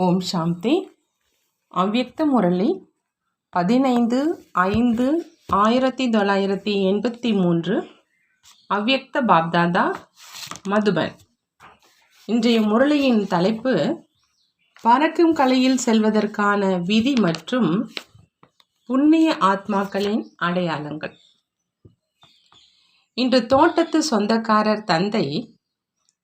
ஓம் சாந்தி. அவ்யக்த முரளி 15/5/1983. அவ்யக்த பாப்தாதா, மதுபன். இன்றைய முரளியின் தலைப்பு பறக்கும் கலையில் செல்வதற்கான விதி மற்றும் புண்ணிய ஆத்மாக்களின் அடையாளங்கள். இன்று தோட்டத்து சொந்தக்காரர் தந்தை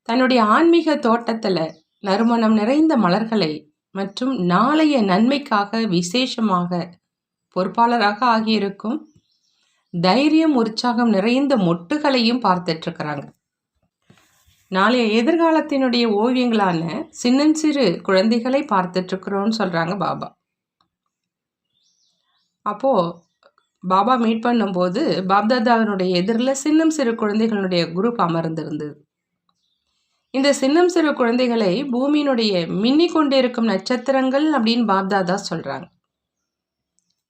தன்னுடைய ஆன்மீக தோட்டத்தில் நறுமணம் நிறைந்த மலர்களை மற்றும் நாளைய நன்மைக்காக விசேஷமாக பொறுப்பாளராக ஆகியிருக்கும் தைரியம் உற்சாகம் நிறைந்த மொட்டுகளையும் பார்த்துட்டு இருக்கிறாங்க. நாளைய எதிர்காலத்தினுடைய ஓவியங்களான சின்னஞ்சிறு குழந்தைகளை பார்த்துட்டு இருக்கிறோன்னு சொல்றாங்க பாபா. அப்போ பாபா மீட் பண்ணும்போது பாப்தாதாவினுடைய எதிரில் சின்னம் சிறு குழந்தைகளுடைய குரூப் அமர்ந்திருந்தது. இந்த சின்னம் சிறு குழந்தைகளை பூமியினுடைய மின்னி கொண்டிருக்கும் நட்சத்திரங்கள் அப்படின்னு பாப்தாதா சொல்றாங்க.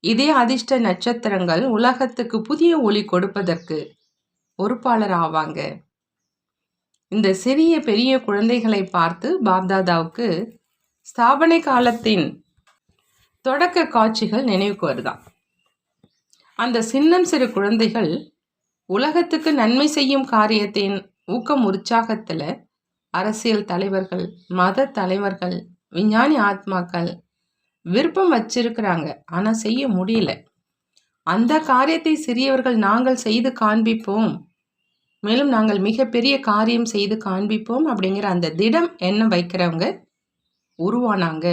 இதே அதிர்ஷ்ட நட்சத்திரங்கள் உலகத்துக்கு புதிய ஒளி கொடுப்பதற்கு பொறுப்பாளர் ஆவாங்க. இந்த சிறிய பெரிய குழந்தைகளை பார்த்து பாப்தாதாவுக்கு ஸ்தாபனை காலத்தின் தொடக்க காட்சிகள் நினைவுக்கு வருதான். அந்த சின்னம் சிறு குழந்தைகள் உலகத்துக்கு நன்மை செய்யும் காரியத்தின் ஊக்கம் உற்சாகத்துல அரசியல் தலைவர்கள், மத தலைவர்கள், விஞ்ஞானி ஆத்மாக்கள் விருப்பம் வச்சிருக்கிறாங்க, ஆனா செய்ய முடியல. அந்த காரியத்தை சிறியவர்கள் நாங்கள் செய்து காண்பிப்போம், மேலும் நாங்கள் மிகப்பெரிய காரியம் செய்து காண்பிப்போம் அப்படிங்கிற அந்த திடம் எண்ணம் வைக்கிறவங்க உருவானாங்க.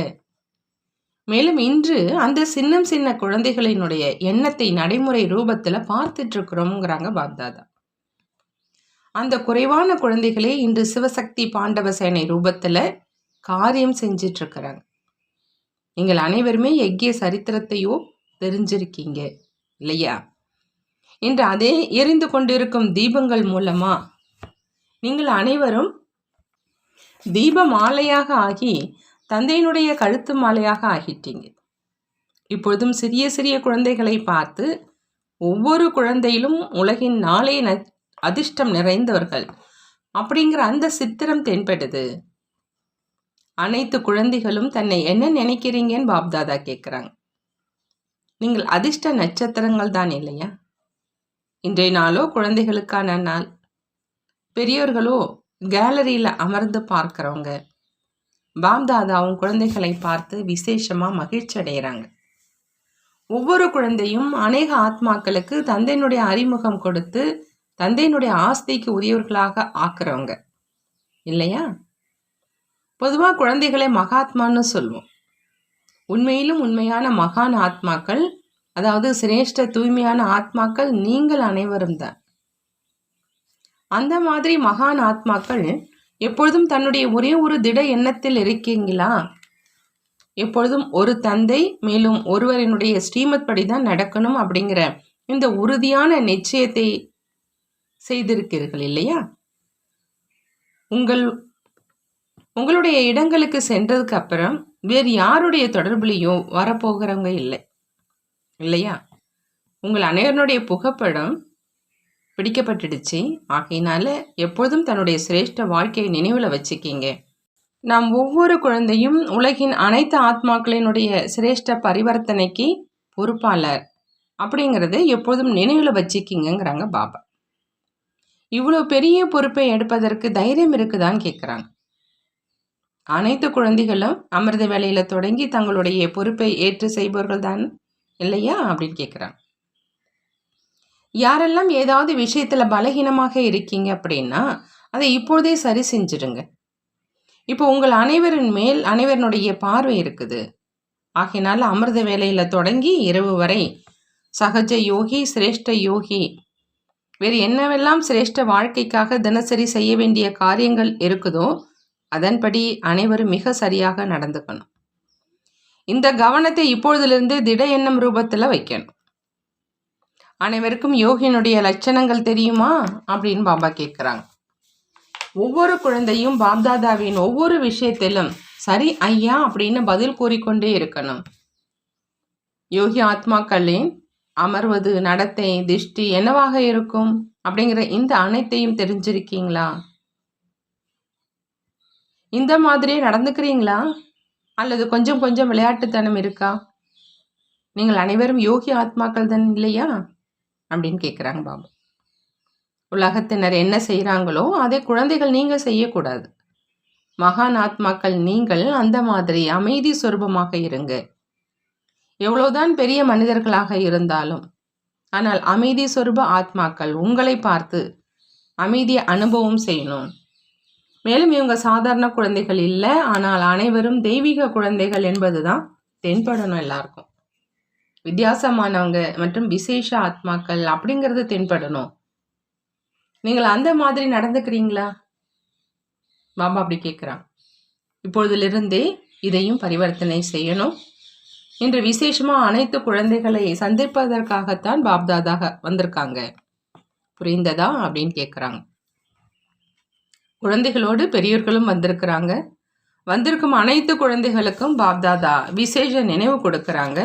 மேலும் இன்று அந்த சின்ன குழந்தைகளினுடைய எண்ணத்தை நடைமுறை ரூபத்துல பார்த்துட்டு இருக்கிறோம்ங்கிறாங்க பாப்தாதா. அந்த குறைவான குழந்தைகளே இன்று சிவசக்தி பாண்டவ சேனை ரூபத்துல காரியம் செஞ்சிட்டு இருக்கிறாங்க. நீங்கள் அனைவருமே யக்ய சரித்திரத்தையோ தெரிஞ்சிருக்கீங்க இல்லையா? இன்று அதே எரிந்து கொண்டிருக்கும் தீபங்கள் மூலமா நீங்கள் அனைவரும் தீப மாலையாக ஆகி தந்தையினுடைய கழுத்து மாலையாக ஆகிட்டீங்க. இப்பொழுதும் சிறிய சிறிய குழந்தைகளை பார்த்து ஒவ்வொரு குழந்தையிலும் உலகின் நாளைய அதிர்ஷ்டம் நிறைந்தவர்கள் அப்படிங்கிற அந்த சித்திரம் தென்படுது. அனைத்து குழந்தைகளும் தன்னை என்ன நினைக்கிறீங்கன்னு பாப்தாதா கேட்குறாங்க. நீங்கள் அதிர்ஷ்ட நட்சத்திரங்கள் தான் இல்லையா? இன்றைய நாளோ குழந்தைகளுக்கான நாள். பெரியோர்களோ கேலரியில் அமர்ந்து பார்க்குறவங்க. பாப்தாதாவும் குழந்தைகளை பார்த்து விசேஷமாக மகிழ்ச்சி அடைகிறாங்க. ஒவ்வொரு குழந்தையும் அநேக ஆத்மாக்களுக்கு தந்தையினுடைய அறிமுகம் கொடுத்து தந்தையினுடைய ஆஸ்திக்கு உரியவர்களாக ஆக்குறவங்க இல்லையா? பொதுவாக குழந்தைகளை மகாத்மான்னு சொல்லுவோம். உண்மையிலும் உண்மையான மகான் ஆத்மாக்கள், அதாவது சிரேஷ்ட தூய்மையான ஆத்மாக்கள் நீங்கள் அனைவரும் தான். அந்த மாதிரி மகான் ஆத்மாக்கள் எப்பொழுதும் தன்னுடைய ஒரே ஒரு திட எண்ணத்தில் இருக்கீங்களா? எப்பொழுதும் ஒரு தந்தை, மேலும் ஒருவரினுடைய ஸ்ரீமத் படிதான் நடக்கணும் அப்படிங்கிற இந்த உறுதியான நிச்சயத்தை செய்திருக்கிறீர்கள் இல்லையா? உங்களுடைய இடங்களுக்கு சென்றதுக்கு அப்புறம் வேறு யாருடைய தொடர்புலையோ வரப்போகிறவங்க இல்லை இல்லையா? உங்கள் அனைவருடைய புகைப்படம் பிடிக்கப்பட்டுடுச்சு. ஆகையினால எப்பொழுதும் தன்னுடைய சிரேஷ்ட வாழ்க்கையை நினைவில் வச்சுக்கிங்க. நாம் ஒவ்வொரு குழந்தையும் உலகின் அனைத்து ஆத்மாக்களினுடைய சிரேஷ்ட பரிவர்த்தனைக்கு பொறுப்பாளர் அப்படிங்கிறத எப்பொழுதும் நினைவில் வச்சுக்கிங்கிறாங்க பாபா. இவ்வளோ பெரிய பொறுப்பை எடுப்பதற்கு தைரியம் இருக்குதான்னு கேட்குறாங்க. அனைத்து குழந்தைகளும் அமிர்த வேலையில தொடங்கி தங்களுடைய பொறுப்பை ஏற்று செய்பவர்கள் தான் இல்லையா அப்படின்னு கேட்குறாங்க. யாரெல்லாம் ஏதாவது விஷயத்துல பலகீனமாக இருக்கீங்க அப்படின்னா அதை இப்பொழுதே சரி செஞ்சிடுங்க. இப்போ உங்கள் அனைவரின் மேல் அனைவருடைய பார்வை இருக்குது. ஆகையினால அமிர்த வேலையில தொடங்கி இரவு வரை சகஜ யோகி, சிரேஷ்ட யோகி, வேறு என்னவெல்லாம் சிரேஷ்ட வாழ்க்கைக்காக தினசரி செய்ய வேண்டிய காரியங்கள் இருக்குதோ அதன்படி அனைவரும் மிக சரியாக நடந்துக்கணும். இந்த கவனத்தை இப்பொழுதிலிருந்து திட எண்ணம் ரூபத்தில் வைக்கணும். அனைவருக்கும் யோகியினுடைய லட்சணங்கள் தெரியுமா அப்படின்னு பாபா கேட்குறாங்க. ஒவ்வொரு குழந்தையும் பாப்தாதாவின் ஒவ்வொரு விஷயத்திலும் சரி ஐயா அப்படின்னு பதில் கூறிக்கொண்டே இருக்கணும். யோகி ஆத்மாக்களின் அமர்வது, நடத்தை, திஷ்டி என்னவாக இருக்கும் அப்படிங்கிற இந்த அனைத்தையும் தெரிஞ்சிருக்கீங்களா? இந்த மாதிரியே நடந்துக்கிறீங்களா அல்லது கொஞ்சம் கொஞ்சம் விளையாட்டுத்தனம் இருக்கா? நீங்கள் அனைவரும் யோகி ஆத்மாக்கள் தான் இல்லையா அப்படின்னு கேட்குறாங்க பாபா. உலகத்தினர் என்ன செய்கிறாங்களோ அதை குழந்தைகள் நீங்கள் செய்யக்கூடாது. மகான் ஆத்மாக்கள் நீங்கள் அந்த மாதிரி அமைதி சொரூபமாக இருங்க. எவ்வளவுதான் பெரிய மனிதர்களாக இருந்தாலும், ஆனால் அமைதி சொரூப ஆத்மாக்கள் உங்களை பார்த்து அமைதியை அனுபவம் செய்யணும். மேலும் இவங்க சாதாரண குழந்தைகள் இல்லை, ஆனால் அனைவரும் தெய்வீக குழந்தைகள் என்பதுதான் தென்படணும். எல்லாருக்கும் வித்தியாசமானவங்க மற்றும் விசேஷ ஆத்மாக்கள் அப்படிங்கிறது தென்படணும். நீங்கள் அந்த மாதிரி நடந்துக்கிறீங்களா? பாபா அப்படி கேட்குறான். இப்பொழுதிலிருந்தே இதையும் பரிவர்த்தனை செய்யணும். இன்று விசேஷமாக அனைத்து குழந்தைகளை சந்திப்பதற்காகத்தான் பாப்தாதாக வந்திருக்காங்க. புரிந்ததா அப்படின்னு கேட்குறாங்க. குழந்தைகளோடு பெரியவர்களும் வந்திருக்கிறாங்க. வந்திருக்கும் அனைத்து குழந்தைகளுக்கும் பாப்தாதா விசேஷ நினைவு கொடுக்குறாங்க.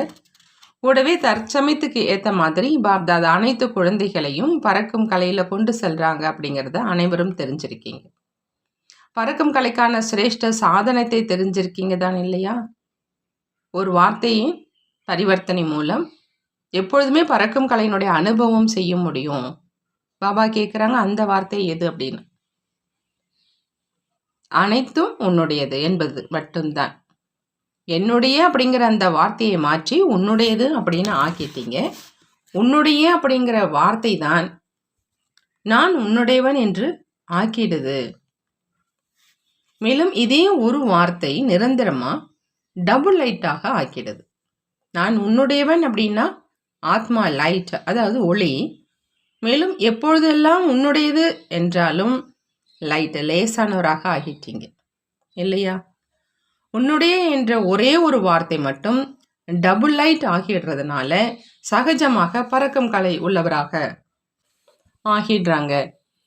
கூடவே தற்சமயத்துக்கு ஏற்ற மாதிரி பாப்தாதா அனைத்து குழந்தைகளையும் பறக்கும் கலையில் கொண்டு செல்கிறாங்க அப்படிங்கிறத அனைவரும் தெரிஞ்சிருக்கீங்க. பறக்கும் கலைக்கான சிரேஷ்ட சாதனத்தை தெரிஞ்சிருக்கீங்க தான் இல்லையா? ஒரு வார்த்தையின் பரிவர்த்தனை மூலம் எப்பொழுதுமே பறக்கும் கலையினுடைய அனுபவம் செய்ய முடியும். பாபா கேட்குறாங்க, அந்த வார்த்தை எது அப்படின்னு. அனைத்தும் உன்னுடையது என்பது மட்டும்தான். என்னுடைய அப்படிங்கிற அந்த வார்த்தையை மாற்றி உன்னுடையது அப்படின்னு ஆக்கிட்டீங்க. உன்னுடைய அப்படிங்கிற வார்த்தை தான் நான் உன்னுடையவன் என்று ஆக்கிடுது. மேலும் இதே ஒரு வார்த்தை நிரந்தரமா டபுள் லைட்டாக ஆக்கிடுது. நான் உன்னுடையவன் அப்படின்னா ஆத்மா லைட், அதாவது ஒளி. மேலும் எப்பொழுதெல்லாம் உன்னுடையது என்றாலும் லைட், லேசானவராக ஆகிட்டீங்க இல்லையா? உன்னுடைய என்ற ஒரே ஒரு வார்த்தை மட்டும் டபுள் லைட் ஆகிடுறதுனால சகஜமாக பறக்கும் கலை உள்ளவராக ஆகிடுறாங்க.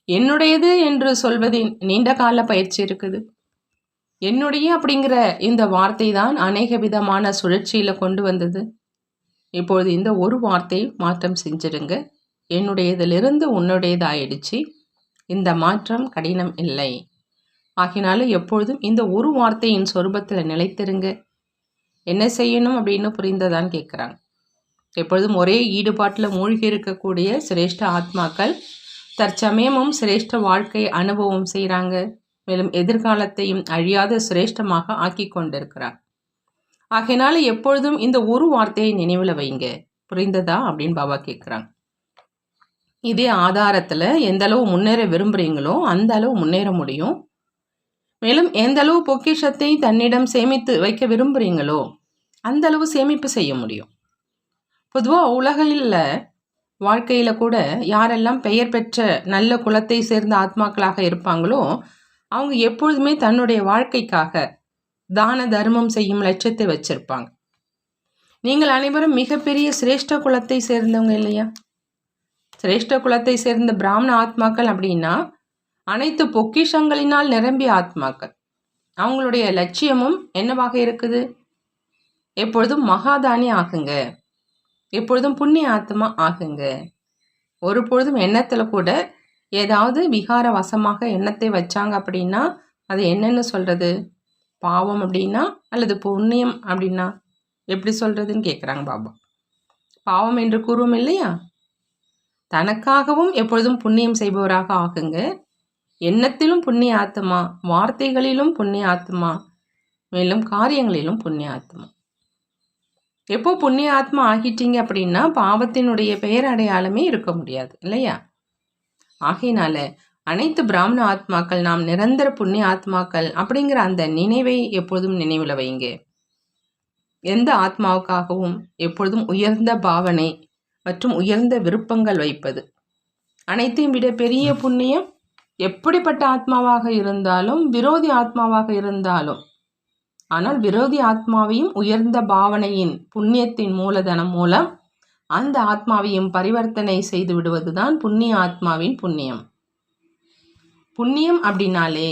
என்னுடையது என்று சொல்வதின் நீண்ட கால பயிற்சி இருக்குது. என்னுடைய அப்படிங்கிற இந்த வார்த்தை தான் அநேக விதமான சுழற்சியில் கொண்டு வந்தது. இப்பொழுது இந்த ஒரு வார்த்தை மாற்றம் செஞ்சிடுங்க. என்னுடையதிலிருந்து உன்னுடையதாயிடுச்சு. இந்த மாற்றம் கடினம் இல்லை. ஆகினால எப்பொழுதும் இந்த ஒரு வார்த்தையின் சொரூபத்தில் நிலைத்திருங்க. என்ன செய்யணும் அப்படின்னு புரிந்ததான்னு கேட்குறாங்க. எப்பொழுதும் ஒரே ஈடுபாட்டில் மூழ்கி இருக்கக்கூடிய சிரேஷ்ட ஆத்மாக்கள் தற்சமயமும் சிரேஷ்ட வாழ்க்கை அனுபவம் செய்கிறாங்க. மேலும் எதிர்காலத்தையும் அழியாத சிரேஷ்டமாக ஆக்கி கொண்டிருக்கிறார். ஆகையினால எப்பொழுதும் இந்த ஒரு வார்த்தையை நினைவில் வைங்க. புரிந்ததா அப்படின்னு பாபா கேட்குறாங்க. இதே ஆதாரத்தில் எந்த அளவு முன்னேற விரும்புகிறீங்களோ அந்த அளவு முன்னேற முடியும். மேலும் எந்த அளவு பொக்கிஷத்தை தன்னிடம் சேமித்து வைக்க விரும்புகிறீங்களோ அந்த அளவு சேமிப்பு செய்ய முடியும். பொதுவாக உலகில் வாழ்க்கையில் கூட யாரெல்லாம் பெயர் பெற்ற நல்ல குலத்தை சேர்ந்த ஆத்மாக்களாக இருப்பாங்களோ அவங்க எப்பொழுதுமே தன்னுடைய வாழ்க்கைக்காக தான தர்மம் செய்யும் லட்சியத்தை வச்சிருப்பாங்க. நீங்கள் அனைவரும் மிகப்பெரிய சிரேஷ்ட குலத்தை சேர்ந்தவங்க இல்லையா? சிரேஷ்ட குலத்தை சேர்ந்த பிராமண ஆத்மாக்கள் அப்படின்னா அனைத்து பொக்கிஷங்களினால் நிரம்பிய ஆத்மாக்கள். அவங்களுடைய லட்சியமும் என்னவாக இருக்குது? எப்பொழுதும் மகாதானி ஆகுங்க, எப்பொழுதும் புண்ணிய ஆத்மா ஆகுங்க. ஒரு பொழுதும் எண்ணத்தில் கூட ஏதாவது விகார வசமாக எண்ணத்தை வச்சாங்க அப்படின்னா அது என்னன்னு சொல்கிறது? பாவம் அப்படின்னா அல்லது புண்ணியம் அப்படின்னா எப்படி சொல்கிறதுன்னு கேட்குறாங்க பாபா. பாவம் என்று கூறுவோம் இல்லையா? தனக்காகவும் எப்பொழுதும் புண்ணியம் செய்பவராக ஆகுங்க. எண்ணத்திலும் புண்ணிய ஆத்மா, வார்த்தைகளிலும் புண்ணிய ஆத்மா, மேலும் காரியங்களிலும் புண்ணிய ஆத்மா. எப்போ புண்ணிய ஆத்மா ஆகிட்டீங்க அப்படின்னா பாவத்தினுடைய பெயர் அடையாளமே இருக்க முடியாது இல்லையா? ஆகையினால அனைத்து பிராமண ஆத்மாக்கள் நாம் நிரந்தர புண்ணிய ஆத்மாக்கள் அப்படிங்கிற அந்த நினைவை எப்பொழுதும் நினைவில் வைங்க. எந்த ஆத்மாவுக்காகவும் எப்பொழுதும் உயர்ந்த பாவனை மற்றும் உயர்ந்த விருப்பங்கள் வைப்பது. அனைத்தையும் விட பெரிய புண்ணியம் எப்படிப்பட்ட ஆத்மாவாக இருந்தாலும், விரோதி ஆத்மாவாக இருந்தாலும், ஆனால் விரோதி ஆத்மாவையும் உயர்ந்த பாவனையின் புண்ணியத்தின் மூலதனம் மூலம் அந்த ஆத்மாவையும் பரிவர்த்தனை செய்து விடுவதுதான் புண்ணிய ஆத்மாவின் புண்ணியம். புண்ணியம் அப்படின்னாலே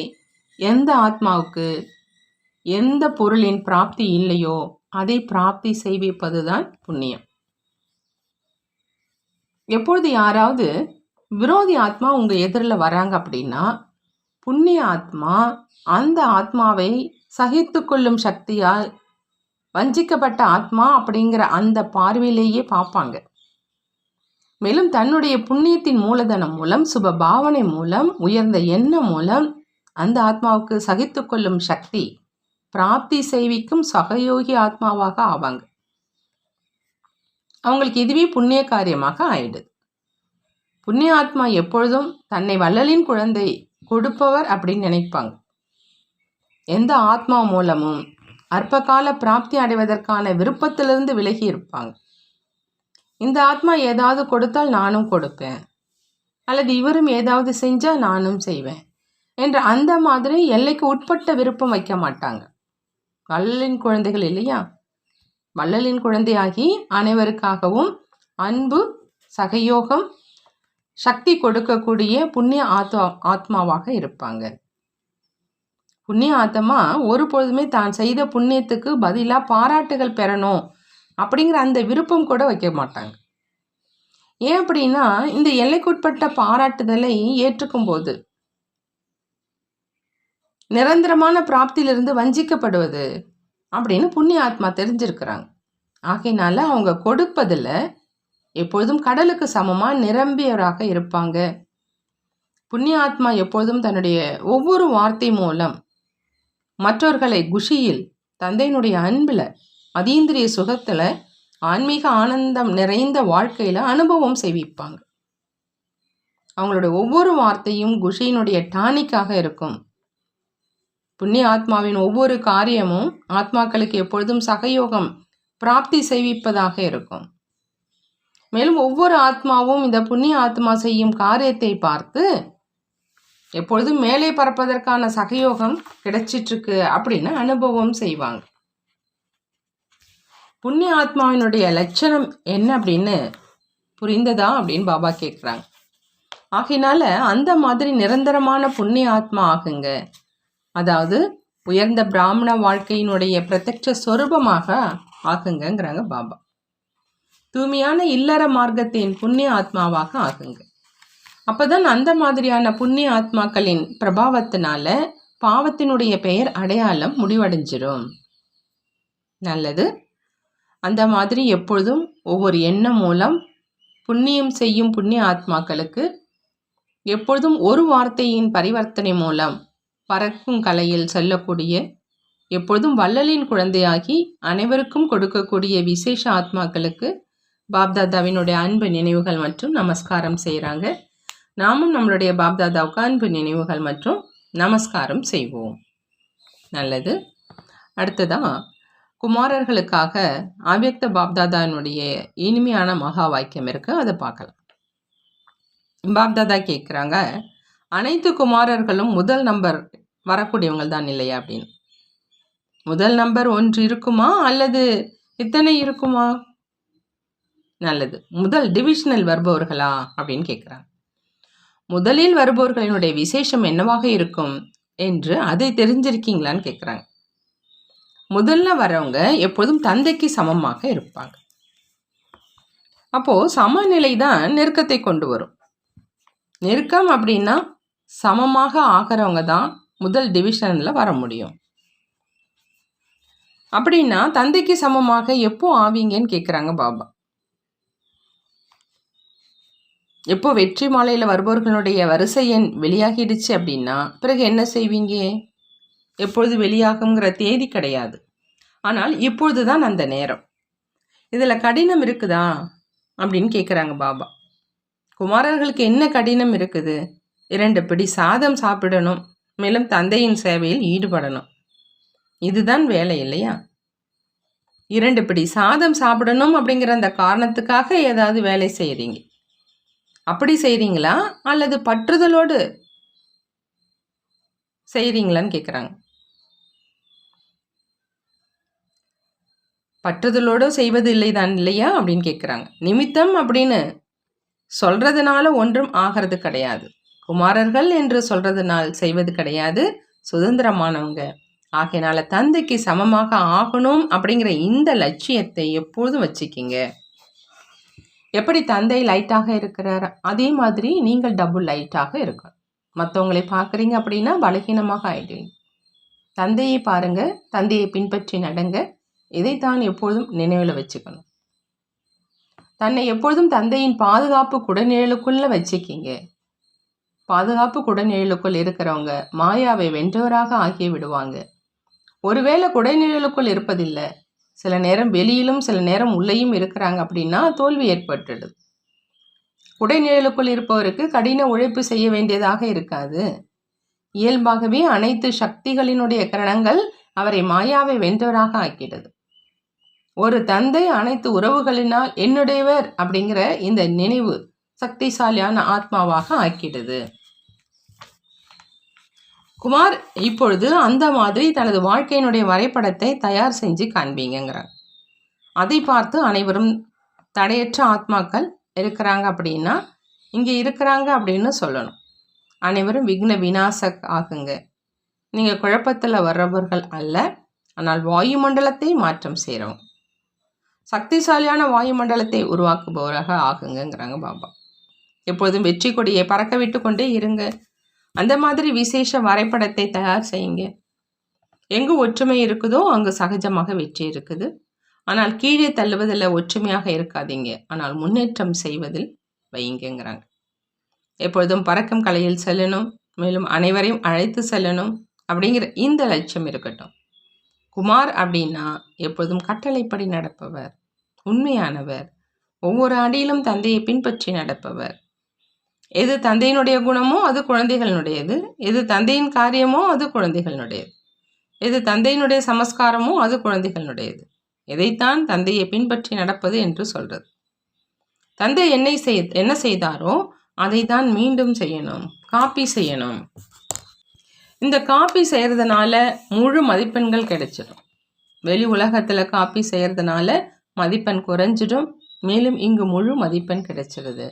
எந்த ஆத்மாவுக்கு எந்த பொருளின் பிராப்தி இல்லையோ அதை பிராப்தி செய்விப்பதுதான் புண்ணியம். எப்பொழுது யாராவது விரோதி ஆத்மா உங்கள் எதிரில் வராங்க அப்படின்னா புண்ணிய ஆத்மா அந்த ஆத்மாவை சகித்து கொள்ளும் சக்தியால் வஞ்சிக்கப்பட்ட ஆத்மா அப்படிங்கிற அந்த பார்வையிலேயே பார்ப்பாங்க. மேலும் தன்னுடைய புண்ணியத்தின் மூலதனம் மூலம், சுப பாவனை மூலம், உயர்ந்த எண்ணம் மூலம் அந்த ஆத்மாவுக்கு சகித்து கொள்ளும் சக்தி, பிராப்தி செய்விக்கும் சகயோகி ஆத்மாவாக ஆவாங்க. அவங்களுக்கு இதுவே புண்ணிய காரியமாக ஆயிடுது. புண்ணிய ஆத்மா எப்பொழுதும் தன்னை வள்ளலின் குழந்தை கொடுப்பவர் அப்படின்னு நினைப்பாங்க. எந்த ஆத்மா மூலமும் அற்பகால பிராப்தி அடைவதற்கான விருப்பத்திலிருந்து விலகி இருப்பாங்க. இந்த ஆத்மா ஏதாவது கொடுத்தால் நானும் கொடுப்பேன், அல்லது இவரும் ஏதாவது செஞ்சால் நானும் செய்வேன் என்ற அந்த மாதிரி எல்லைக்கு உட்பட்ட விருப்பம் வைக்க மாட்டாங்க. வள்ளலின் குழந்தைகள் இல்லையா? வள்ளலின் குழந்தையாகி அனைவருக்காகவும் அன்பு, சகயோகம், சக்தி கொடுக்கக்கூடிய புண்ணிய ஆத்மாவாக இருப்பாங்க. புண்ணிய ஆத்மா ஒரு பொழுதுமே தான் செய்த புண்ணியத்துக்கு பதிலாக பாராட்டுகள் பெறணும் அப்படிங்கிற அந்த விருப்பம் கூட வைக்க மாட்டாங்க. ஏன் அப்படின்னா, இந்த எல்லைக்குட்பட்ட பாராட்டுதலை ஏற்றுக்கும் போது நிரந்தரமான பிராப்தியிலிருந்து வஞ்சிக்கப்படுவது அப்படின்னு புண்ணிய ஆத்மா தெரிஞ்சிருக்கிறாங்க. ஆகையினால அவங்க கொடுப்பதில் எப்பொழுதும் கடலுக்கு சமமாக நிரம்பியவராக இருப்பாங்க. புண்ணிய ஆத்மா எப்பொழுதும் தன்னுடைய ஒவ்வொரு வார்த்தை மூலம் மற்றவர்களை குஷியில், தந்தையினுடைய அன்பில், அதீந்திரிய சுகத்தில், ஆன்மீக ஆனந்தம் நிறைந்த வாழ்க்கையில் அனுபவம் செய்விப்பாங்க. அவங்களோட ஒவ்வொரு வார்த்தையும் குஷியினுடைய டானிக்காக இருக்கும். புண்ணிய ஆத்மாவின் ஒவ்வொரு காரியமும் ஆத்மாக்களுக்கு எப்பொழுதும் சகயோகம் பிராப்தி செய்விப்பதாக இருக்கும். மேலும் ஒவ்வொரு ஆத்மாவும் இந்த புண்ணிய ஆத்மா செய்யும் காரியத்தை பார்த்து எப்பொழுதும் மேலே பறப்பதற்கான சகயோகம் கிடைச்சிட்ருக்கு அப்படின்னு அனுபவம் செய்வாங்க. புண்ணிய ஆத்மாவினுடைய லட்சணம் என்ன அப்படின்னு புரிந்ததா அப்படின்னு பாபா கேட்குறாங்க. ஆகையினால அந்த மாதிரி நிரந்தரமான புண்ணிய ஆத்மா ஆகுங்க. அதாவது உயர்ந்த பிராமண வாழ்க்கையினுடைய பிரத்யட்ச சொரூபமாக ஆகுங்கிறாங்க பாபா. தூய்மையான இல்லற மார்க்கத்தின் புண்ணிய ஆத்மாவாக ஆகுங்க. அப்போதான் அந்த மாதிரியான புண்ணிய ஆத்மாக்களின் பிரபாவத்தினால பாவத்தினுடைய பெயர் அடையாளம் முடிவடைஞ்சிரும். நல்லது. அந்த மாதிரி எப்பொழுதும் ஒவ்வொரு எண்ணம் மூலம் புண்ணியம் செய்யும் புண்ணிய ஆத்மாக்களுக்கு எப்பொழுதும் ஒரு வார்த்தையின் பரிவர்த்தனை மூலம் பறக்கும் கலையில் செல்லக்கூடிய, எப்பொழுதும் வள்ளலின் குழந்தையாகி அனைவருக்கும் கொடுக்கக்கூடிய விசேஷ ஆத்மாக்களுக்கு பாப்தாதாவினுடைய அன்பு நினைவுகள் மற்றும் நமஸ்காரம் செய்கிறாங்க. நாமும் நம்மளுடைய பாப்தாதாவுக்கு அன்பு நினைவுகள் மற்றும் நமஸ்காரம் செய்வோம். நல்லது. அடுத்ததான் குமாரர்களுக்காக அவ்யக்த பாப்தாதாவினுடைய இனிமையான மகா வாக்கியம் இருக்குது, அதை பார்க்கலாம். பாப்தாதா கேட்குறாங்க, அனைத்து குமாரர்களும் முதல் நம்பர் வரக்கூடியவங்க தான் இல்லையா அப்படின்னு. முதல் நம்பர் 1 இருக்குமா அல்லது இத்தனை இருக்குமா? நல்லது. முதல் டிவிஷனல் வருபவர்களா அப்படின்னு கேட்குறாங்க. முதலில் வருபவர்களினுடைய விசேஷம் என்னவாக இருக்கும் என்று அதை தெரிஞ்சிருக்கீங்களான்னு கேட்குறாங்க. முதல்ல வரவங்க எப்போதும் தந்தைக்கு சமமாக இருப்பாங்க. அப்போது சமநிலை தான் நெருக்கத்தை கொண்டு வரும். நெருக்கம் அப்படின்னா சமமாக ஆகிறவங்க தான் முதல் டிவிஷனில் வர முடியும். அப்படின்னா தந்தைக்கு சமமாக எப்போ ஆவீங்கன்னு கேட்குறாங்க பாபா. எப்போ வெற்றி மாலையில் வருபவர்களுடைய வரிசை எண் வெளியாகிடுச்சு அப்படின்னா பிறகு என்ன செய்வீங்க? எப்பொழுது வெளியாகுங்கிற தேதி கிடையாது. ஆனால் இப்பொழுது தான் அந்த நேரம். இதில் கடினம் இருக்குதா அப்படின்னு கேட்குறாங்க பாபா. குமாரர்களுக்கு என்ன கடினம் இருக்குது? 2 பிடி சாதம் சாப்பிடணும், மேலும் தந்தையின் சேவையில் ஈடுபடணும். இதுதான் வேலை இல்லையா? 2 பிடி சாதம் சாப்பிடணும் அப்படிங்கிற அந்த காரணத்துக்காக ஏதாவது வேலை செய்கிறீங்க. அப்படி செய்கிறீங்களா அல்லது பற்றுதலோடு செய்கிறீங்களான்னு கேட்குறாங்க. பற்றுதலோடு செய்வது இல்லை தான் இல்லையா அப்படின்னு கேட்குறாங்க. நிமித்தம் அப்படின்னு சொல்கிறதுனால ஒன்றும் ஆகிறது கிடையாது. குமாரர்கள் என்று சொல்கிறதுனால் செய்வது கிடையாது. சுதந்திரமானவங்க. ஆகையினால தந்தைக்கு சமமாக ஆகணும் அப்படிங்கிற இந்த லட்சியத்தை எப்பொழுதும் வச்சுக்கிங்க. எப்படி தந்தை லைட்டாக இருக்கிறார் அதே மாதிரி நீங்கள் டபுள் லைட்டாக இருக்கணும். மற்றவங்களை பார்க்குறீங்க அப்படின்னா பலகீனமாக ஆயிடுவீங்க. தந்தையை பாருங்கள், தந்தையை பின்பற்றி நடங்க. இதைத்தான் எப்பொழுதும் நினைவில் வச்சுக்கணும். தன்னை எப்பொழுதும் தந்தையின் பாதுகாப்பு குடநிழலுக்குள்ள வச்சுக்கிங்க. பாதுகாப்பு குடநிழலுக்குள் இருக்கிறவங்க மாயாவை வென்றவராக ஆக்கி விடுவாங்க. ஒருவேளை குடநிழலுக்குள் இருப்பதில்லை, சில நேரம் வெளியிலும் சில நேரம் உள்ளேயும் இருக்கிறாங்க அப்படின்னா தோல்வி ஏற்பட்டுடுது. குடைநிழலுக்குள் இருப்பவருக்கு கடின உழைப்பு செய்ய வேண்டியதாக இருக்காது. இயல்பாகவே அனைத்து சக்திகளினுடைய கிரணங்கள் அவரை மாயாவை வென்றவராக ஆக்கிடுது. ஒரு தந்தை அனைத்து உறவுகளினால் என்னுடையவர் அப்படிங்கிற இந்த நினைவு சக்திசாலியான ஆத்மாவாக ஆக்கிடுது. குமார் இப்பொழுது அந்த மாதிரி தனது வாழ்க்கையினுடைய வரைபடத்தை தயார் செஞ்சு காண்பீங்கிறார். அதை பார்த்து அனைவரும் தடையற்ற ஆத்மாக்கள் இருக்கிறாங்க அப்படின்னா இங்கே இருக்கிறாங்க அப்படின்னு சொல்லணும். அனைவரும் விக்ன விநாசக் ஆகுங்க. நீங்கள் குழப்பத்தில் வர்றவர்கள் அல்ல, ஆனால் வாயுமண்டலத்தை மாற்றம் செய்கிறவங்க, சக்திசாலியான வாயுமண்டலத்தை உருவாக்குபவராக ஆகுங்கிறாங்க பாபா. எப்பொழுதும் வெற்றி கொடியை பறக்க விட்டு கொண்டே இருங்க. அந்த மாதிரி விசேஷ வரைபடத்தை தயார் செய்யுங்க. எங்கு ஒற்றுமை இருக்குதோ அங்கு சகஜமாக வெற்றி இருக்குது. ஆனால் கீழே தள்ளுவதில் ஒற்றுமையாக இருக்காதீங்க, ஆனால் முன்னேற்றம் செய்வதில் வையுங்கிறாங்க. எப்பொழுதும் பறக்கும் கலையில் செல்லணும், மேலும் அனைவரையும் அழைத்து செல்லணும் அப்படிங்கிற இந்த லட்சியம் இருக்கட்டும். குமார் அப்படின்னா எப்பொழுதும் கட்டளைப்படி நடப்பவர், உண்மையானவர், ஒவ்வொரு அடியிலும் தந்தையை பின்பற்றி நடப்பவர். எது தந்தையினுடைய குணமோ அது குழந்தைகளினுடையது, எது தந்தையின் காரியமோ அது குழந்தைகளினுடையது, எது தந்தையினுடைய சமஸ்காரமோ அது குழந்தைகளினுடையது. எதைத்தான் தந்தையை பின்பற்றி நடப்பது என்று சொல்றது. தந்தை என்ன செய்தாரோ அதை தான் மீண்டும் செய்யணும், காப்பி செய்யணும். இந்த காப்பி செய்கிறதுனால முழு மதிப்பெண்கள் கிடைச்சிடும். வெளி உலகத்தில் காப்பி செய்கிறதுனால மதிப்பெண் குறைஞ்சிடும், மேலும் இங்கு முழு மதிப்பெண் கிடைச்சிருது.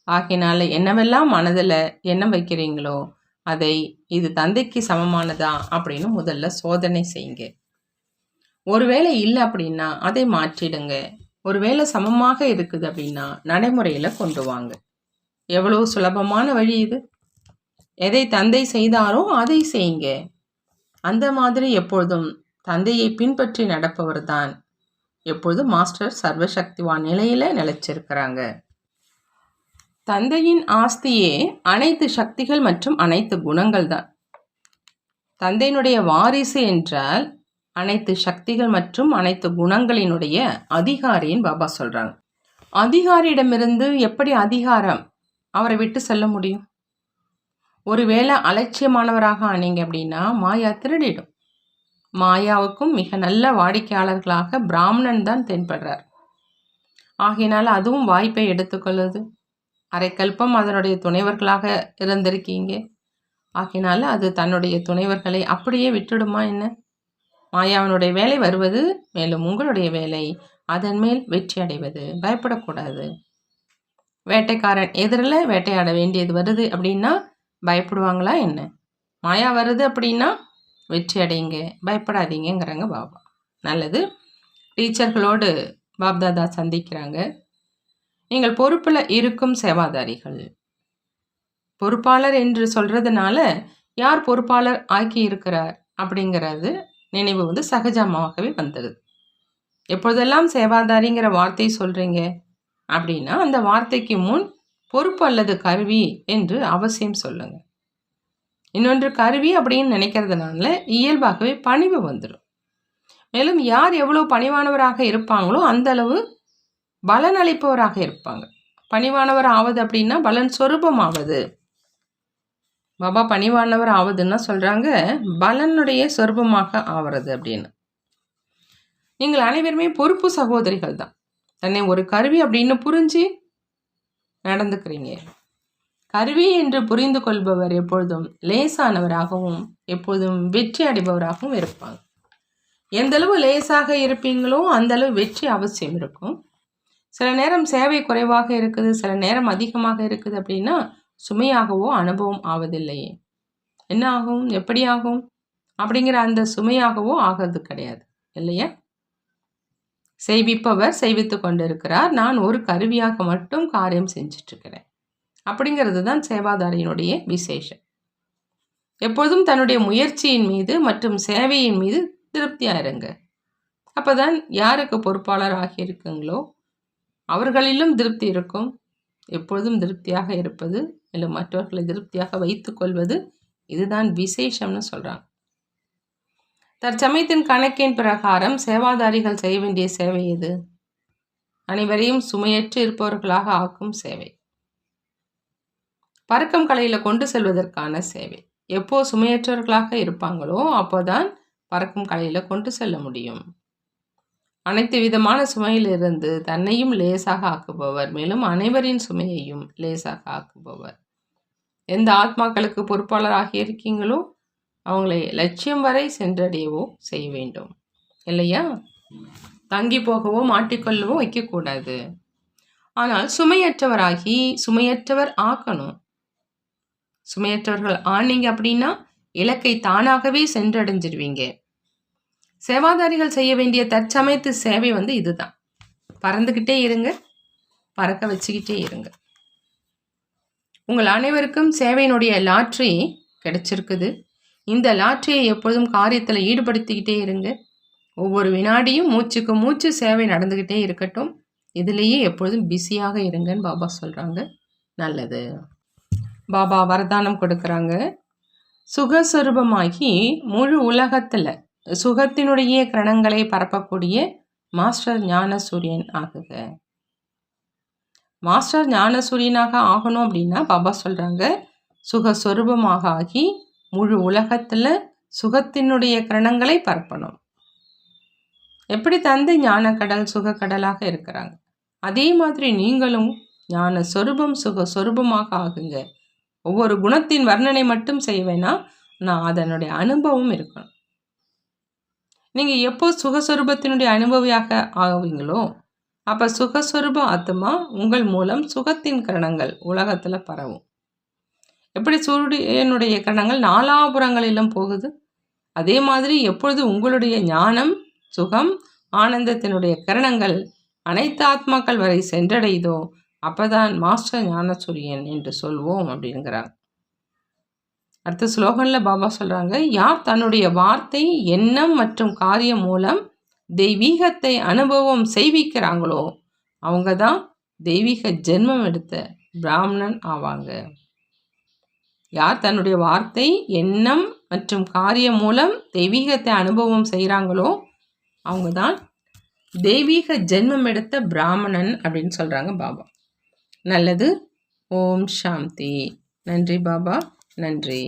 ஆகையினால என்னவெல்லாம் மனதில் எண்ணம் வைக்கிறீங்களோ அதை இது தந்தைக்கு சமமானதா அப்படின்னு முதல்ல சோதனை செய்யுங்க. ஒருவேளை இல்லை அப்படின்னா அதை மாற்றிடுங்க. ஒருவேளை சமமாக இருக்குது அப்படின்னா நடைமுறையில் கொண்டு வாங்க. எவ்வளோ சுலபமான வழி இது. எதை தந்தை செய்தாரோ அதை செய்யுங்க. அந்த மாதிரி எப்பொழுதும் தந்தையை பின்பற்றி நடப்பவர் தான் எப்பொழுதும் மாஸ்டர் சர்வசக்திவான் நிலையில் நிலைச்சிருக்கிறாங்க. தந்தையின் ஆஸ்தியே அனைத்து சக்திகள் மற்றும் அனைத்து குணங்கள் தான். தந்தையினுடைய வாரிசு என்றால் அனைத்து சக்திகள் மற்றும் அனைத்து குணங்களினுடைய அதிகாரின்னு பாபா சொல்கிறாங்க. அதிகாரியிடமிருந்து எப்படி அதிகாரம் அவரை விட்டு செல்ல முடியும்? ஒருவேளை அலட்சியமானவராக ஆனீங்க அப்படின்னா மாயா திருடிடும். மாயாவுக்கும் மிக நல்ல வாடிக்கையாளர்களாக பிராமணன் தான் தென்படுறார். ஆகையினால அதுவும் வாய்ப்பை எடுத்துக்கொள்ளுது. அரைக்கல்பம் அதனுடைய துணைவர்களாக இருந்திருக்கீங்க. ஆகையினால அது தன்னுடைய துணைவர்களை அப்படியே விட்டுடுமா என்ன? மாயாவினுடைய வேலை வருவது, மேலும் உங்களுடைய வேலை அதன் மேல் வெற்றி அடைவது. பயப்படக்கூடாது. வேட்டைக்காரன் எதிரில் வேட்டையாட வேண்டியது வருது அப்படின்னா பயப்படுவாங்களா என்ன? மாயா வருது அப்படின்னா வெற்றி அடையுங்க, பயப்படாதீங்கிறாங்க பாபா. நல்லது. டீச்சர்களோடு பாப்தாதா சந்திக்கிறாங்க. நீங்கள் பொறுப்பில் இருக்கும் சேவாதாரிகள். பொறுப்பாளர் என்று சொல்கிறதுனால யார் பொறுப்பாளர் ஆக்கி இருக்கிறார் அப்படிங்கிறது நினைவு சகஜமாகவே வந்துடுது. எப்பொழுதெல்லாம் சேவாதாரிங்கிற வார்த்தை சொல்கிறீங்க அப்படின்னா அந்த வார்த்தைக்கு முன் பொறுப்பு அல்லது கருவி என்று அவசியம் சொல்லுங்க. இன்னொன்று கருவி அப்படின்னு நினைக்கிறதுனால இயல்பாகவே பணிவு வந்துடும். மேலும் யார் எவ்வளோ பணிவானவராக இருப்பாங்களோ அந்த அளவு பலன் அளிப்பவராக இருப்பாங்க. பணிவானவர் ஆவது அப்படின்னா பலன் சொரூபம் ஆவது. பாபா பணிவானவர் ஆவதுன்னா சொல்கிறாங்க பலனுடைய சொரூபமாக ஆகிறது அப்படின்னு. நீங்கள் அனைவருமே பொறுப்பு சகோதரிகள் தான். தன்னை ஒரு கருவி அப்படின்னு புரிஞ்சு நடந்துக்கிறீங்க. கருவி என்று புரிந்து கொள்பவர் எப்பொழுதும் லேசானவராகவும் எப்பொழுதும் வெற்றி அடைபவராகவும் இருப்பாங்க. எந்தளவு லேசாக இருப்பீங்களோ அந்தளவு வெற்றி அவசியம் இருக்கும். சில நேரம் சேவை குறைவாக இருக்குது, சில நேரம் அதிகமாக இருக்குது அப்படின்னா சுமையாகவோ அனுபவம் ஆவதில்லையே. என்ன ஆகும், எப்படி ஆகும் அப்படிங்கிற அந்த சுமையாகவோ ஆகிறது கிடையாது இல்லையா? செய்விப்பவர் செய்வித்து கொண்டு இருக்கிறார், நான் ஒரு கருவியாக மட்டும் காரியம் செஞ்சிட்ருக்கிறேன் அப்படிங்கிறது தான் சேவாதாரியினுடைய விசேஷம். எப்பொழுதும் தன்னுடைய முயற்சியின் மீது மற்றும் சேவையின் மீது திருப்தியாக இருங்க. அப்போ தான் யாருக்கு பொறுப்பாளர் ஆகியிருக்குங்களோ அவர்களிலும் திருப்தி இருக்கும். எப்பொழுதும் திருப்தியாக இருப்பது, மேலும் மற்றவர்களை திருப்தியாக வைத்துக் கொள்வது, இதுதான் விசேஷம்னு சொல்கிறாங்க. தற்சமயத்தின் கணக்கின் பிரகாரம் சேவாதாரிகள் செய்ய வேண்டிய சேவை எது? அனைவரையும் சுமையற்று இருப்பவர்களாக ஆக்கும் சேவை. பறக்கும் கலையில் கொண்டு செல்வதற்கான சேவை. எப்போ சுமையற்றவர்களாக இருப்பாங்களோ அப்போதான் பறக்கும் கலையில் கொண்டு செல்ல முடியும். அனைத்து விதமான சுமையிலிருந்து தன்னையும் லேசாக ஆக்குபவர், மேலும் அனைவரின் சுமையையும் லேசாக ஆக்குபவர். எந்த ஆத்மாக்களுக்கு பொறுப்பாளராக இருக்கீங்களோ அவங்களை லட்சியம் வரை சென்றடையவோ செய்ய வேண்டும் இல்லையா? தங்கி போகவோ மாட்டிக்கொள்ளவோ வைக்கக்கூடாது. ஆனால் சுமையற்றவராகி சுமையற்றவர் ஆக்கணும். சுமையற்றவர்கள் ஆனீங்க அப்படின்னா இலக்கை தானாகவே சென்றடைஞ்சிருவீங்க. சேவாதாரிகள் செய்ய வேண்டிய தற்சமயத்து சேவை இதுதான். பறந்துக்கிட்டே இருங்க, பறக்க வச்சுக்கிட்டே இருங்க. உங்கள் அனைவருக்கும் சேவையினுடைய லாட்ரி கிடைச்சிருக்குது. இந்த லாட்ரியை எப்பொழுதும் காரியத்தில் ஈடுபடுத்திக்கிட்டே இருங்க. ஒவ்வொரு வினாடியும் மூச்சுக்கு மூச்சு சேவை நடந்துக்கிட்டே இருக்கட்டும். இதுலேயே எப்பொழுதும் பிஸியாக இருங்கன்னு பாபா சொல்கிறாங்க. நல்லது. பாபா வரதானம் கொடுக்குறாங்க. சுகஸ்வரூபமாகி முழு உலகத்தில் சுகத்தினுடைய கிரணங்களை பரப்பக்கூடிய மாஸ்டர் ஞான சூரியன் ஆகுக. மாஸ்டர் ஞான சூரியனாக ஆகணும் அப்படின்னா பாபா சொல்கிறாங்க, சுகஸ்வரூபமாக ஆகி முழு உலகத்தில் சுகத்தினுடைய கிரணங்களை பரப்பணும். எப்படி தந்தை ஞானக்கடல் சுகக்கடலாக இருக்கிறாங்க, அதே மாதிரி நீங்களும் ஞான சொரூபம் சுகஸ்வரூபமாக ஆகுங்க. ஒவ்வொரு குணத்தின் வர்ணனை மட்டும் செய்வேனா, நான் அதனுடைய அனுபவம் இருக்கணும். நீங்கள் எப்போ சுகஸ்வரூபத்தினுடைய அனுபவியாக ஆகுவீங்களோ அப்போ சுகஸ்வரூப ஆத்மா உங்கள் மூலம் சுகத்தின் கிரணங்கள் உலகத்தில் பரவும். எப்படி சூரியனுடைய கிரணங்கள் நாலாபுரங்களிலும் போகுது, அதே மாதிரி எப்பொழுது உங்களுடைய ஞானம் சுகம் ஆனந்தத்தினுடைய கிரணங்கள் அனைத்து ஆத்மாக்கள் வரை சென்றடையுதோ அப்போதான் மாஸ்டர் ஞான சூரியன் என்று சொல்வோம் அப்படிங்கிறாங்க. அடுத்த ஸ்லோகனில் பாபா சொல்கிறாங்க, யார் தன்னுடைய வார்த்தை எண்ணம் மற்றும் காரியம் மூலம் தெய்வீகத்தை அனுபவம் செய்விக்கிறாங்களோ அவங்க தான் தெய்வீக ஜென்மம் எடுத்த பிராமணன் ஆவாங்க. யார் தன்னுடைய வார்த்தை எண்ணம் மற்றும் காரியம் மூலம் தெய்வீகத்தை அனுபவம் செய்கிறாங்களோ அவங்க தான் தெய்வீக ஜென்மம் எடுத்த பிராமணன் அப்படின்னு சொல்கிறாங்க பாபா. நல்லது. ஓம் சாந்தி. நன்றி பாபா, நன்றி.